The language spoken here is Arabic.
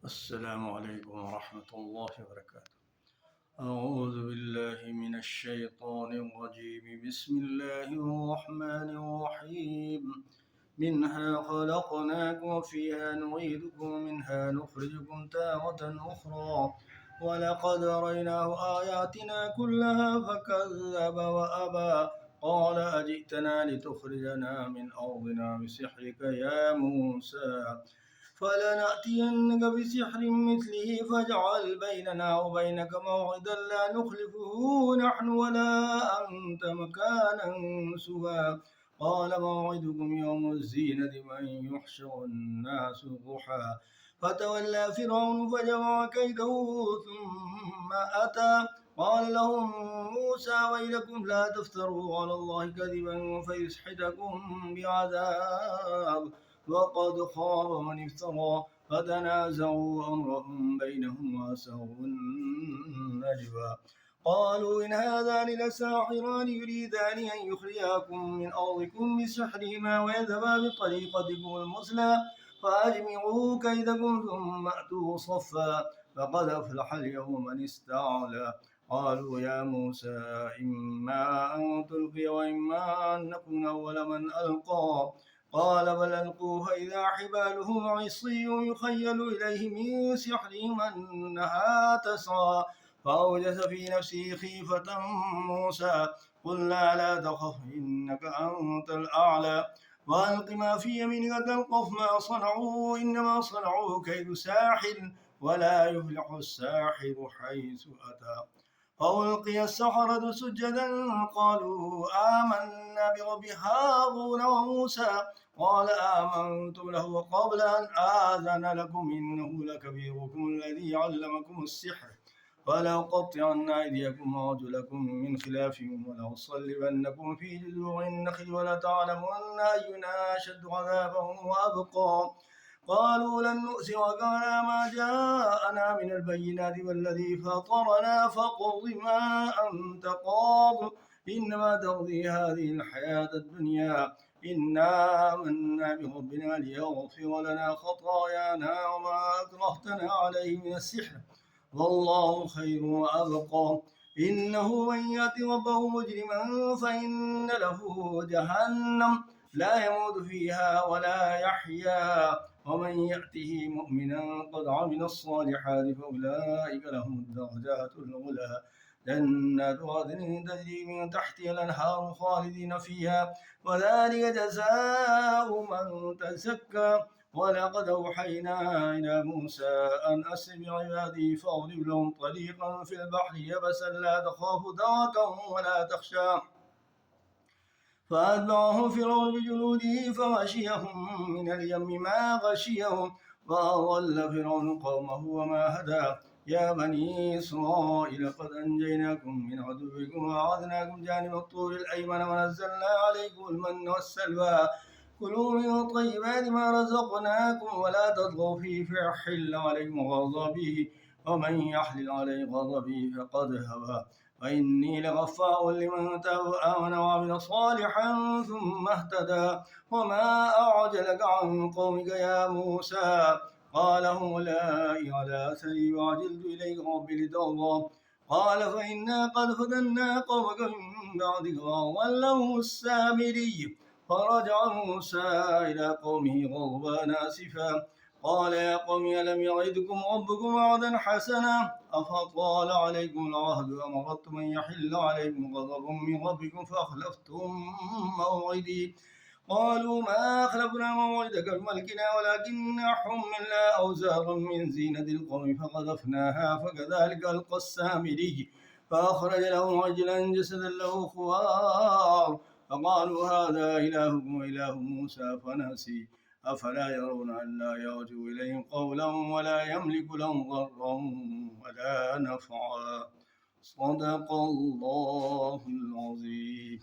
السلام عليكم ورحمة الله وبركاته. أعوذ بالله من الشيطان الرجيم. بسم الله الرحمن الرحيم. منها خلقناكم وفيها نعيدكم ومنها نخرجكم تارة أخرى ولقد أريناه آياتنا كلها فكذب وأبى قال أجئتنا لتخرجنا من أرضنا بسحرك يا موسى فلنأتينك بسحر مثله فاجعل بيننا وبينك موعدا لا نخلفه نحن ولا أنت مكانا سوى قال موعدكم يوم الزينة من يحشر الناس ضحى فتولى فرعون فجمع كيده ثم أتى قال لهم موسى ويلكم لا تفتروا على الله كذبا فيسحتكم بعذاب وقد خاب من افترى فتنازعوا أمرهم بينهم وأسروا النجوى قالوا إن هذان لساحران يريدان أن يخرجاكم من أرضكم بسحرهما ويذهبا بطريقتكم المثلى فأجمعوا كيدكم ثم أتوا صفا فقد أفلح اليوم من استعلى قالوا يا موسى إما أن تلقي وإما أن نكون أول من ألقى قال بل ألقوا فإذا حبالهم عصي يخيل إليه من سحرهم أنها تسعى فأوجس في نفسه خيفة موسى قلنا لا تخف إنك أنت الأعلى وألق ما في يمينك تلقف ما صنعوا إنما صنعوا كيد ساحر ولا يفلح الساحر حيث أتى فألقي السحرة سجدا قالوا آمنا برب هارون وموسى قال آمنتم له قبل أن آذن لكم إنه لكبيركم الذي علمكم السحر فلأقطعن أيديكم وأرجلكم من خلاف ولأصلبنكم في جذوع النخل ولتعلمن أينا أشد عذابا وأبقى قالوا لن نؤثرك على ما جاءنا من البينات والذي فطرنا فاقض ما أنت قاض إنما تقضي هذه الحياة الدنيا إنا آمنا بربنا ليغفر لنا خطايانا وما أكرهتنا عليه من السحر والله خير وأبقى إنه من يأت ربه مجرما فإن له جهنم لا يموت فيها ولا يحيا ومن يأته مؤمنا قد عمل الصالحات فأولئك لهم الدرجات العلى جنات عدن تجري من تحتها الأنهار خالدين فيها وذلك جزاء من تزكى ولقد أوحينا إلى موسى أن أسر بعبادي فاضرب لهم طريقا في البحر يبسا لا تخاف دركا ولا تخشى فأتبعهم فرعون بجنوده فغشيهم من اليم ما غشيهم وأضل فرعون قومه وما هدى يا بني إسرائيل قد أنجيناكم من عدوكم وأعذناكم جانب الطور الأيمن ونزلنا عليكم المن والسلوى كلوا من طيبات ما رزقناكم ولا تطغوا فيه فيحل عليكم غضبي ومن يحلل عليه غضبي فقد هوى وإني لغفار لمن تاب وآمن وعمل صالحا ثم اهتدى وما أعجلك عن قومك يا موسى قال هم أولئك على أثري وعجلت إليك ربي لترضى قال فإنا قد فتنا قومك من بعدك وأضلهم السامري فرجع موسى إلى قومه غضبان آسفا قال يا قوم ألم يعدكم ربكم وعدا حسنا أفطال عليكم العهد أم أردتم أن يحل عليكم غضب من ربكم فأخلفتم موعدي قالوا ما أخلفنا موعدك بملكنا ولكننا حملنا أوزارا من زينة القوم فقذفناها فكذلك ألقى السامري فأخرج لهم عجلا جسدا له خوار فقالوا هذا إلهكم وإله موسى فنسي أفلا يرون ألا يرجو إليهم قولا ولا يملك لهم ضرا ولا نفعا صدق الله العظيم.